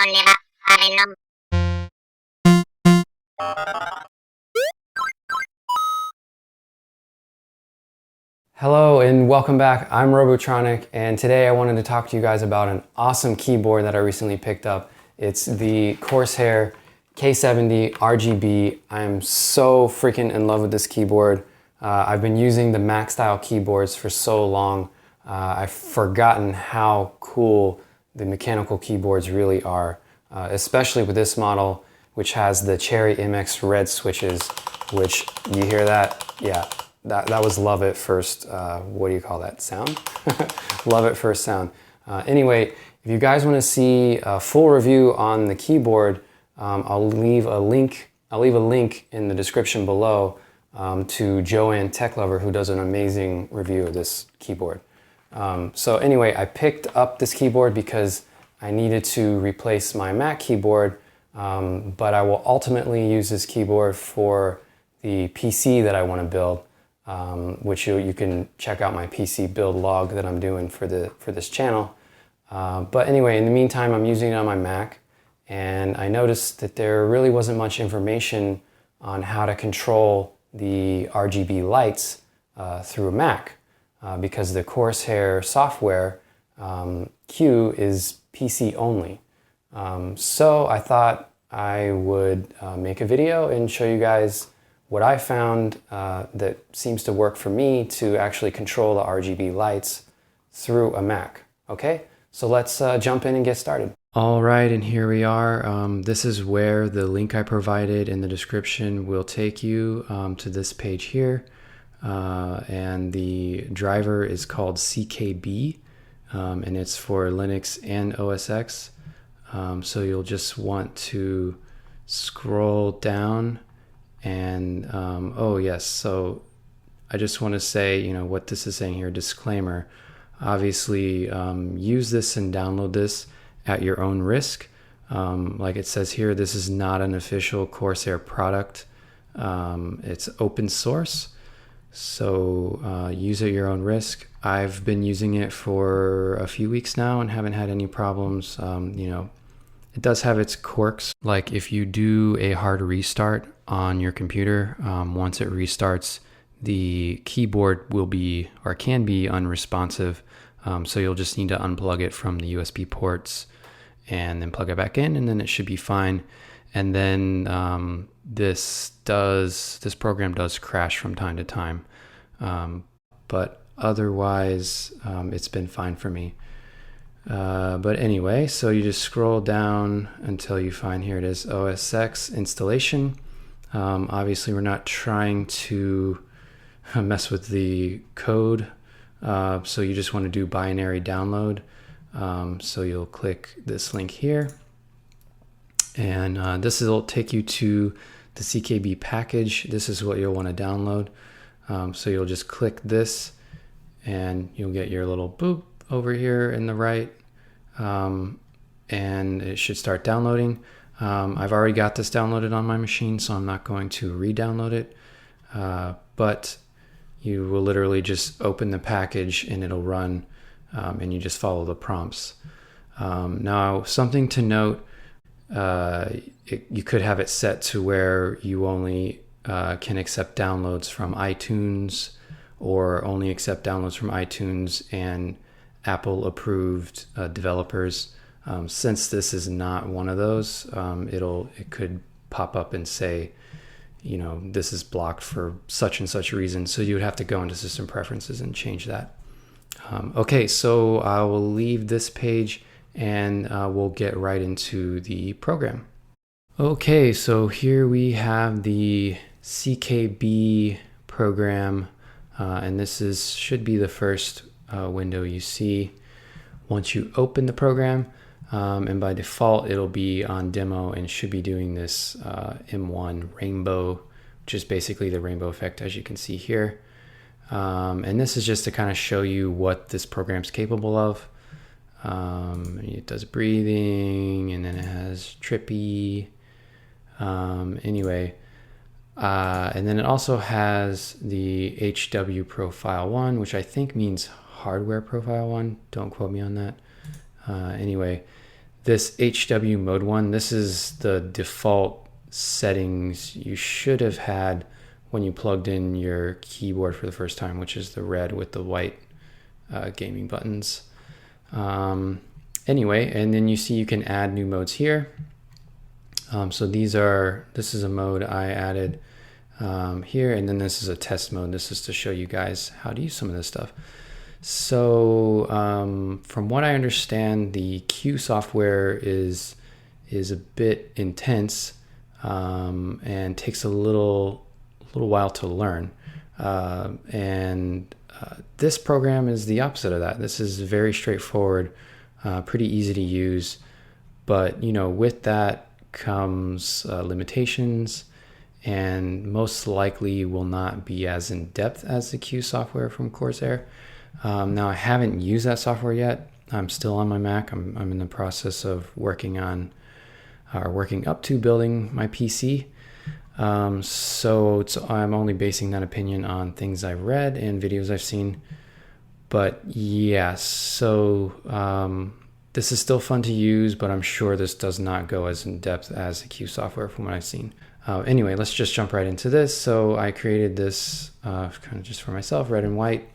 언니가 잘했나? Hello and welcome back. I'm Robotronic, and today I wanted to talk to you guys about an awesome keyboard that I recently picked up. It's the Corsair K70 RGB. I'm so freaking in love with this keyboard. I've been using the Mac style keyboards for so long. I've forgotten how cool the mechanical keyboards really are, especially with this model, which has the Cherry MX red switches, which, you hear that? Yeah. That was love at first, what do you call that, sound? Love at first sound. Anyway, if you guys want to see a full review on the keyboard, I'll leave a link in the description below to Joanne Techlover, who does an amazing review of this keyboard. So anyway, I picked up this keyboard because I needed to replace my Mac keyboard, but I will ultimately use this keyboard for the PC that I want to build. Which you can check out my PC build log that I'm doing for this channel. But anyway, in the meantime, I'm using it on my Mac, and I noticed that there really wasn't much information on how to control the RGB lights through a Mac, because the Corsair software Q is PC only. So I thought I would make a video and show you guys what I found that seems to work for me to actually control the RGB lights through a Mac. Okay, so let's jump in and get started. All right, and here we are. This is where the link I provided in the description will take you to this page here. And the driver is called CKB, and it's for Linux and OS X. So you'll just want to scroll down. And oh yes, so I just want to say, you know, what this is saying here, disclaimer. Obviously, use this and download this at your own risk. Like it says here, this is not an official Corsair product. It's open source, so use it at your own risk. I've been using it for a few weeks now and haven't had any problems. You know, it does have its quirks, like if you do a hard restart on your computer, once it restarts, the keyboard will be or can be unresponsive. So you'll just need to unplug it from the USB ports and then plug it back in, and then it should be fine. And then this program does crash from time to time, but otherwise it's been fine for me. But anyway, so you just scroll down until you find, here it is, OS X installation. Obviously we're not trying to mess with the code, so you just want to do binary download. So you'll click this link here, and this will take you to the CKB package. This is what you'll want to download. So you'll just click this and you'll get your little boop over here in the right, and it should start downloading. I've already got this downloaded on my machine, so I'm not going to re-download it, but you will literally just open the package and it'll run, and you just follow the prompts. Now, something to note, you could have it set to where you only can accept downloads from iTunes, or only accept downloads from iTunes and Apple approved developers. Since this is not one of those, it could pop up and say, you know, this is blocked for such and such reason. So you would have to go into system preferences and change that. Okay, so I will leave this page and we'll get right into the program. Okay, so here we have the CKB program, and this should be the first window you see once you open the program, and by default it'll be on demo and should be doing this M1 rainbow, which is basically the rainbow effect, as you can see here. And this is just to kind of show you what this program's capable of. It does breathing, and then it has trippy. Anyway, and then it also has the HW Profile 1, which I think means hardware profile 1. Don't quote me on that. Anyway, This HW mode one, this is the default settings you should have had when you plugged in your keyboard for the first time, which is the red with the white gaming buttons. Anyway, and then you see you can add new modes here. So this is a mode I added here, and then this is a test mode. This is to show you guys how to use some of this stuff. So from what I understand, the Q software is a bit intense and takes a little while to learn. This program is the opposite of that. This is very straightforward, pretty easy to use, but with that comes limitations, and most likely will not be as in depth as the Q software from Corsair. Now I haven't used that software yet. I'm still on my Mac. I'm in the process of working up to building my PC. So I'm only basing that opinion on things I've read and videos I've seen. But yeah, so this is still fun to use, but I'm sure this does not go as in depth as the Q software from what I've seen. Anyway, let's just jump right into this. So I created this kind of just for myself, red and white.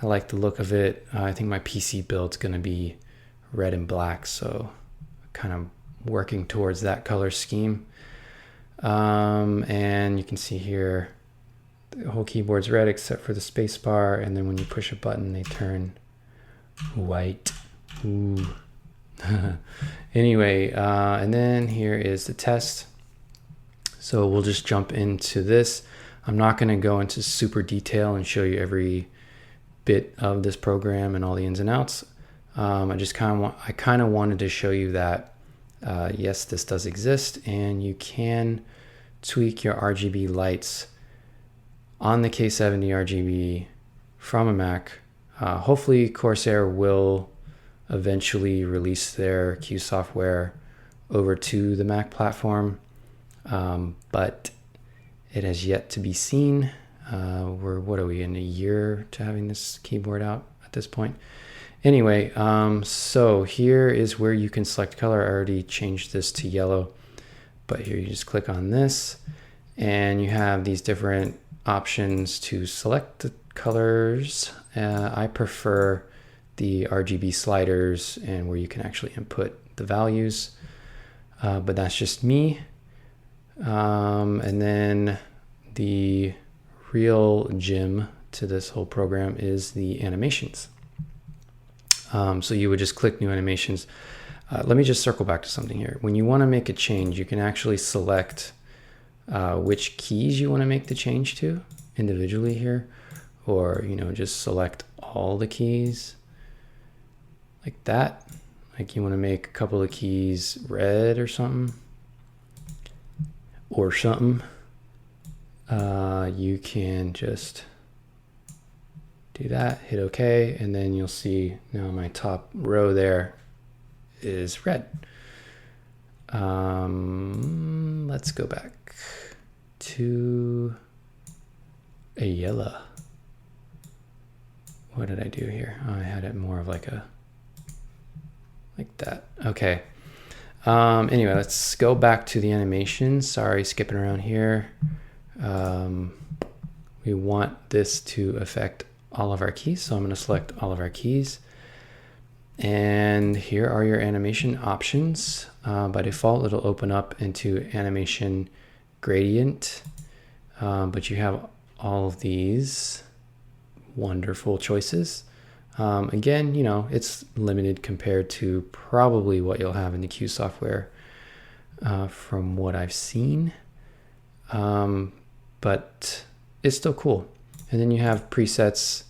I like the look of it. I think my PC build's going to be red and black, so kind of working towards that color scheme. And you can see here the whole keyboard's red except for the space bar, and then when you push a button they turn white. Ooh. Anyway, and then here is the test. So we'll just jump into this. I'm not going to go into super detail and show you every bit of this program and all the ins and outs. I kind of wanted to show you that yes, this does exist, and you can tweak your RGB lights on the K70 RGB from a Mac. Hopefully Corsair will eventually release their Q software over to the Mac platform, but it has yet to be seen. What are we, in a year to having this keyboard out at this point? Anyway, so here is where you can select color. I already changed this to yellow, but here you just click on this and you have these different options to select the colors. I prefer the RGB sliders and where you can actually input the values, but that's just me. And then the real gem to this whole program is the animations. So you would just click new animations. Let me just circle back to something here. When you want to make a change, you can actually select which keys you want to make the change to individually here, or just select all the keys like that. Like you want to make a couple of keys red or something. You can just do that, hit OK, and then you'll see now my top row there is red. Let's go back to a yellow. What did I do here? Oh, I had it more of like that. Okay. Anyway, let's go back to the animation. Sorry, skipping around here. We want this to affect all of our keys, so I'm going to select all of our keys. And here are your animation options. By default, it'll open up into animation gradient, but you have all of these wonderful choices. Again, it's limited compared to probably what you'll have in the Q software from what I've seen, but it's still cool. And then you have presets,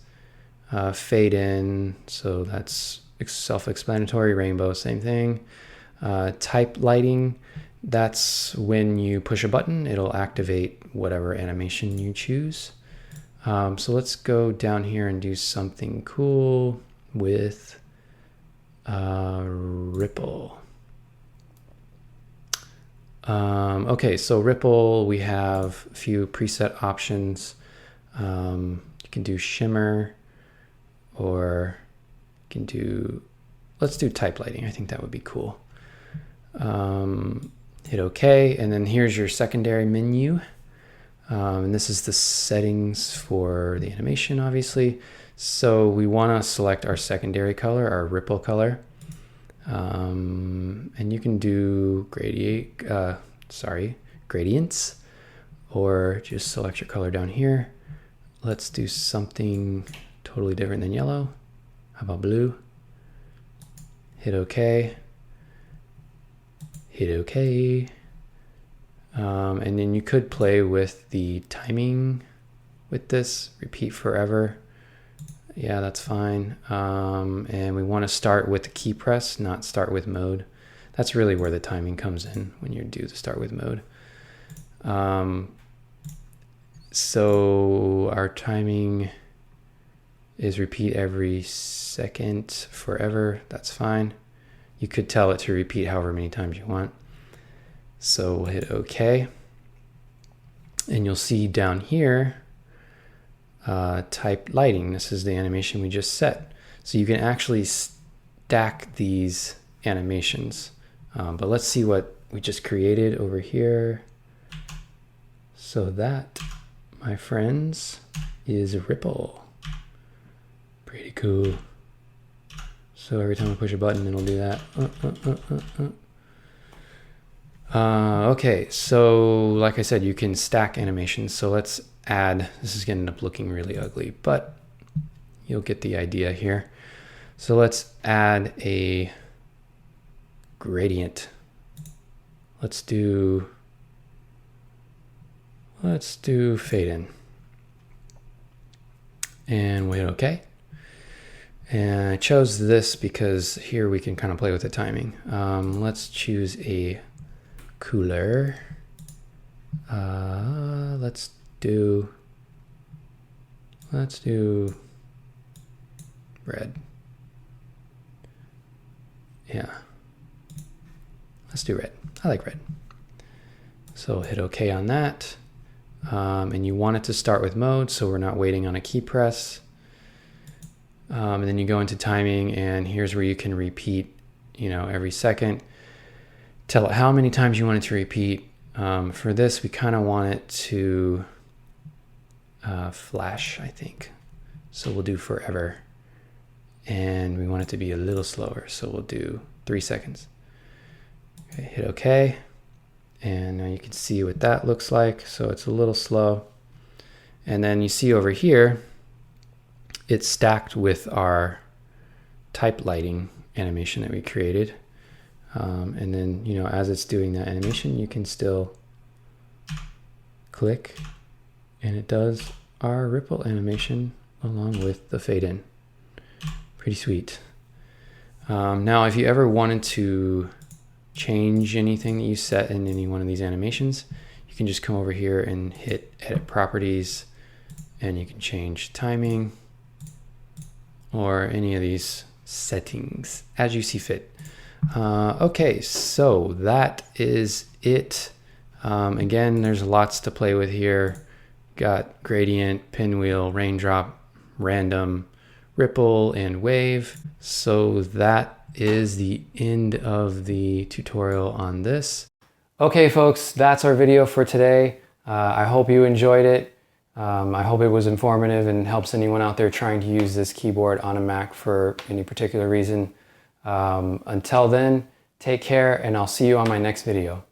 fade in, so that's self-explanatory. Rainbow, same thing. Type lighting, that's when you push a button, it'll activate whatever animation you choose. So let's go down here and do something cool with ripple. Okay, so ripple, we have a few preset options. You can do shimmer, or you can do, let's do type lighting. I think that would be cool. Hit OK, and then here's your secondary menu. And this is the settings for the animation, obviously. So we want to select our secondary color, our ripple color. And you can do gradients, or just select your color down here. Let's do something totally different than yellow. How about blue? Hit OK. Hit OK. And then you could play with the timing with this, repeat forever. Yeah, that's fine. And we want to start with the key press, not start with mode. That's really where the timing comes in when you do the start with mode. So our timing is repeat every second forever. That's fine. You could tell it to repeat however many times you want. So we'll hit OK. And you'll see down here, type lighting. This is the animation we just set. So you can actually stack these animations. But let's see what we just created over here. So that, my friends, is Ripple. Pretty cool. So every time I push a button, it'll do that. Okay, so like I said, you can stack animations. So let's add, this is going to end up looking really ugly, but you'll get the idea here. So let's add a gradient. Let's do fade in. And we'll hit OK. And I chose this because here we can kind of play with the timing. Let's choose a cooler. Let's do red. Yeah, let's do red. I like red. So hit OK on that. And you want it to start with mode, so we're not waiting on a key press. And then you go into timing, and here's where you can repeat, every second. Tell it how many times you want it to repeat. For this, we kind of want it to flash, I think. So we'll do forever. And we want it to be a little slower, so we'll do 3 seconds. Okay, hit OK. And now you can see what that looks like. So it's a little slow. And then you see over here, it's stacked with our type lighting animation that we created. And then, as it's doing that animation, you can still click and it does our ripple animation along with the fade in. Pretty sweet. Now, if you ever wanted to change anything that you set in any one of these animations, you can just come over here and hit edit properties, and you can change timing or any of these settings as you see fit. Okay, so that is it. Again, there's lots to play with here. Got gradient, pinwheel, raindrop, random, ripple, and wave. So that is the end of the tutorial on this. Okay, folks, that's our video for today. I hope you enjoyed it. I hope it was informative and helps anyone out there trying to use this keyboard on a Mac for any particular reason. Until then, take care, and I'll see you on my next video.